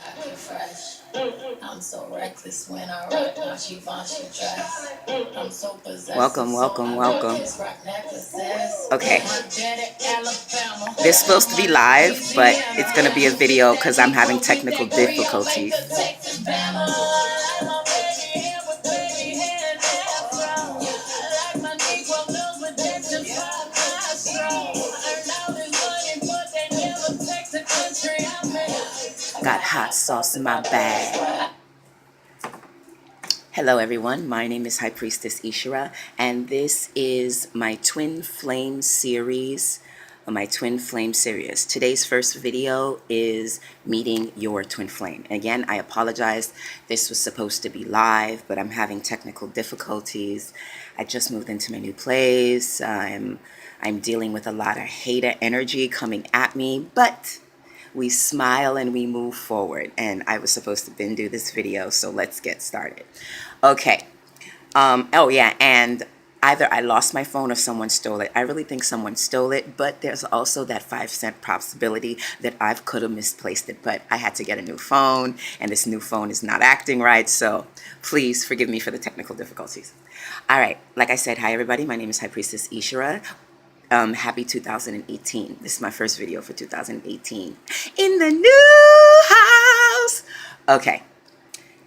Acting fresh. I'm so reckless when I rock my Givenchy dress. I'm so possessive. Welcome. Okay. This is supposed to be live, but it's going to be a video because I'm having technical difficulties. Got hot sauce in my bag. Hello everyone, my name is High Priestess Ishira, and this is my Twin Flame series. Today's first video is meeting your twin flame. Again, I apologize. This was supposed to be live, but I'm having technical difficulties. I just moved into my new place. I'm dealing with a lot of hater energy coming at me, but we smile and we move forward. And I was supposed to then do this video, so let's get started. Okay. Oh yeah, and either I lost my phone or someone stole it. I really think someone stole it, but there's also that 5% possibility that I could have misplaced it. But I had to get a new phone, and this new phone is not acting right, so please forgive me for the technical difficulties. All right, like I said, hi everybody. My name is High Priestess Ishira. Happy 2018. This is my first video for 2018 in the new house. Okay.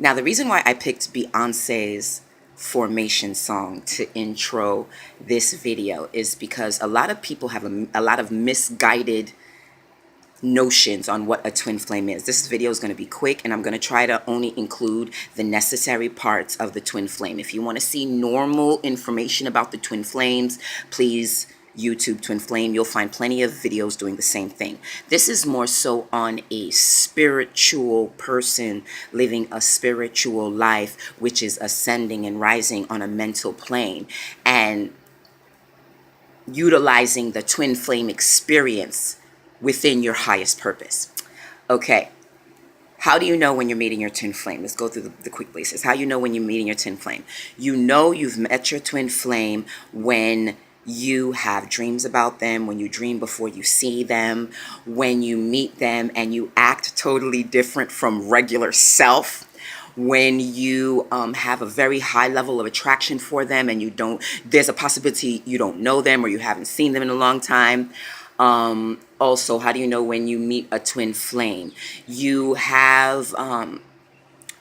Now, the reason why I picked Beyonce's Formation song to intro this video is because a lot of people have a lot of misguided notions on what a twin flame is. This video is going to be quick, and I'm going to try to only include the necessary parts of the twin flame. If you want to see normal information about the twin flames, please YouTube twin flame. You'll find plenty of videos doing the same thing. This is more so on a spiritual person living a spiritual life, which is ascending and rising on a mental plane and utilizing the twin flame experience within your highest purpose. Okay. How do you know when you're meeting your twin flame? Let's go through the quick basis. How you know when you're meeting your twin flame? You know you've met your twin flame when you have dreams about them, when you dream before you see them, when you meet them and you act totally different from regular self, when you have a very high level of attraction for them and there's a possibility you don't know them or you haven't seen them in a long time. Also, how do you know when you meet a twin flame? You have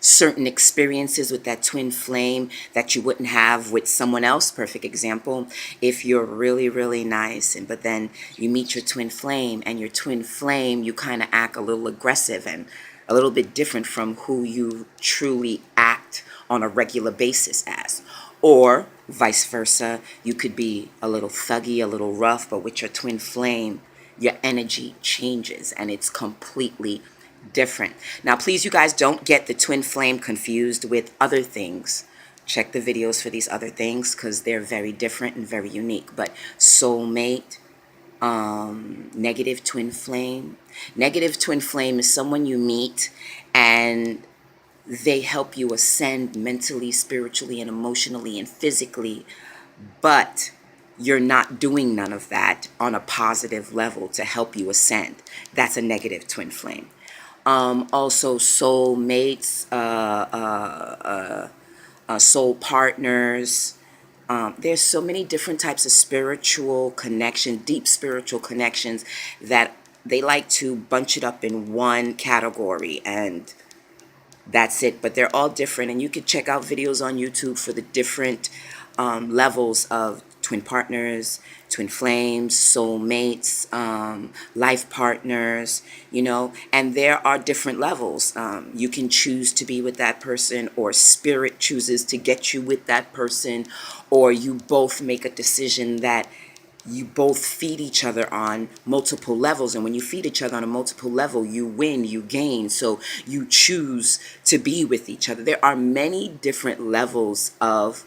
certain experiences with that twin flame that you wouldn't have with someone else. Perfect example, if you're really, really nice, but then you meet your twin flame, and your twin flame, you kind of act a little aggressive and a little bit different from who you truly act on a regular basis as. Or vice versa, you could be a little thuggy, a little rough, but with your twin flame, your energy changes and it's completely different. Now, please, you guys, don't get the twin flame confused with other things. Check the videos for these other things because they're very different and very unique. But soulmate, negative twin flame. Negative twin flame is someone you meet and they help you ascend mentally, spiritually, and emotionally and physically, but you're not doing none of that on a positive level to help you ascend. That's a negative twin flame. Also soulmates, soul partners. There's so many different types of spiritual connection, deep spiritual connections, that they like to bunch it up in one category and that's it. But they're all different, and you can check out videos on YouTube for the different levels of twin partners, twin flames, soulmates, life partners, and there are different levels. You can choose to be with that person, or spirit chooses to get you with that person, or you both make a decision that you both feed each other on multiple levels. And when you feed each other on a multiple level, you win, you gain. So you choose to be with each other. There are many different levels of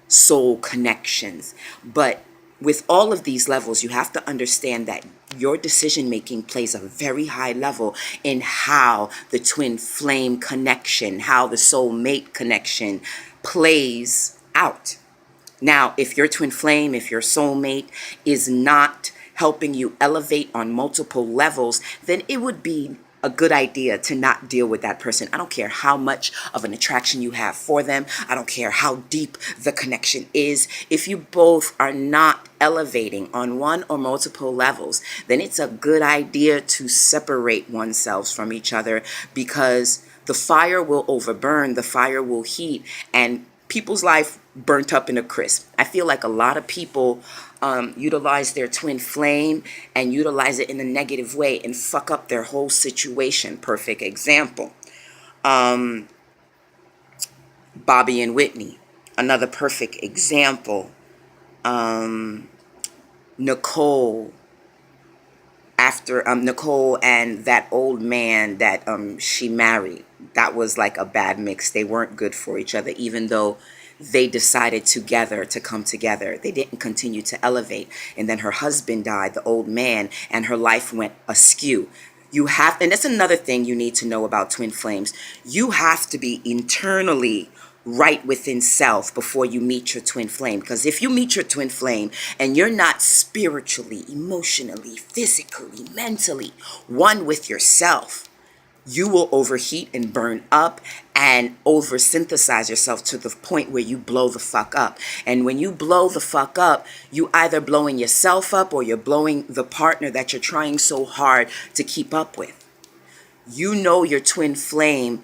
soul connections. But with all of these levels, you have to understand that your decision making plays a very high level in how the twin flame connection, how the soulmate connection plays out. Now, if your twin flame, if your soulmate is not helping you elevate on multiple levels, then it would be a good idea to not deal with that person. I don't care how much of an attraction you have for them. I don't care how deep the connection is. If you both are not elevating on one or multiple levels, then it's a good idea to separate oneself from each other, because the fire will overburn, the fire will heat, and people's life burnt up in a crisp. I feel like a lot of people utilize their twin flame and utilize it in a negative way and fuck up their whole situation. Perfect example, Bobby and Whitney. Another perfect example, Nicole. After Nicole and that old man that she married, that was like a bad mix. They weren't good for each other, even though they decided together to come together. They didn't continue to elevate. And then her husband died, the old man, and her life went askew. You have, and that's another thing you need to know about twin flames. You have to be internally right within self before you meet your twin flame. Because if you meet your twin flame and you're not spiritually, emotionally, physically, mentally one with yourself, you will overheat and burn up and oversynthesize yourself to the point where you blow the fuck up. And when you blow the fuck up, you either blowing yourself up or you're blowing the partner that you're trying so hard to keep up with. You know your twin flame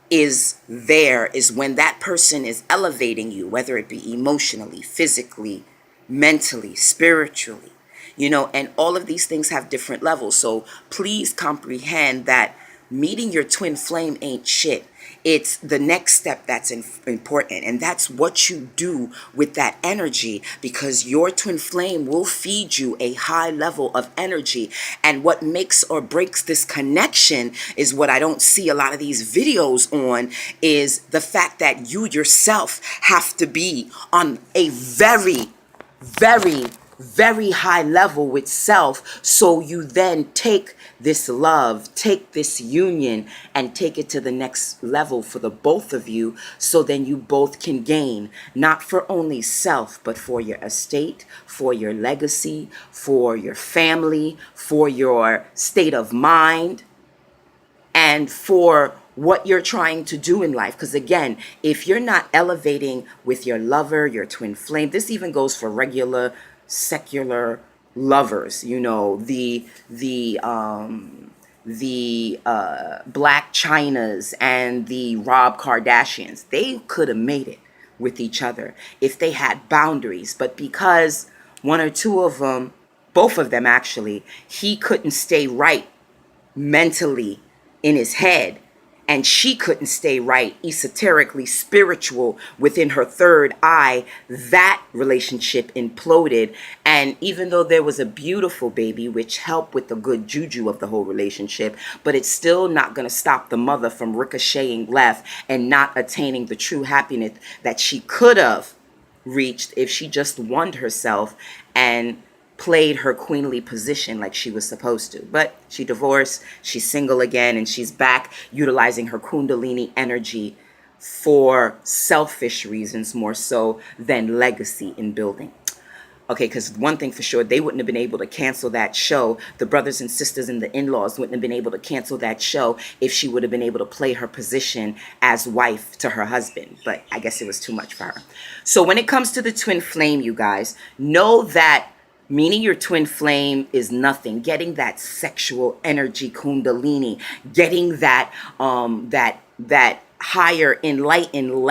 is when that person is elevating you, whether it be emotionally, physically, mentally, spiritually, and all of these things have different levels. So please comprehend that meeting your twin flame ain't shit. It's the next step that's important, and that's what you do with that energy, because your twin flame will feed you a high level of energy. And what makes or breaks this connection is what I don't see a lot of these videos on, is the fact that you yourself have to be on a very, very, very high level with self, so you then take this love, take this union, and take it to the next level for the both of you, so then you both can gain, not for only self, but for your estate, for your legacy, for your family, for your state of mind, and for what you're trying to do in life. Because again, if you're not elevating with your lover, your twin flame, this even goes for regular secular lovers, the Black Chinas and the Rob Kardashians. They could have made it with each other if they had boundaries, but because one or two of them, both of them actually, he couldn't stay right mentally in his head, and she couldn't stay right esoterically spiritual within her third eye, that relationship imploded. And even though there was a beautiful baby, which helped with the good juju of the whole relationship, but it's still not going to stop the mother from ricocheting left and not attaining the true happiness that she could have reached if she just won herself and played her queenly position like she was supposed to. But she divorced, she's single again, and she's back utilizing her kundalini energy for selfish reasons more so than legacy in building. Okay, because one thing for sure, they wouldn't have been able to cancel that show. The brothers and sisters and the in-laws wouldn't have been able to cancel that show if she would have been able to play her position as wife to her husband. But I guess it was too much for her. So when it comes to the twin flame, you guys, know that meaning your twin flame is nothing. Getting that sexual energy kundalini, getting that higher enlightened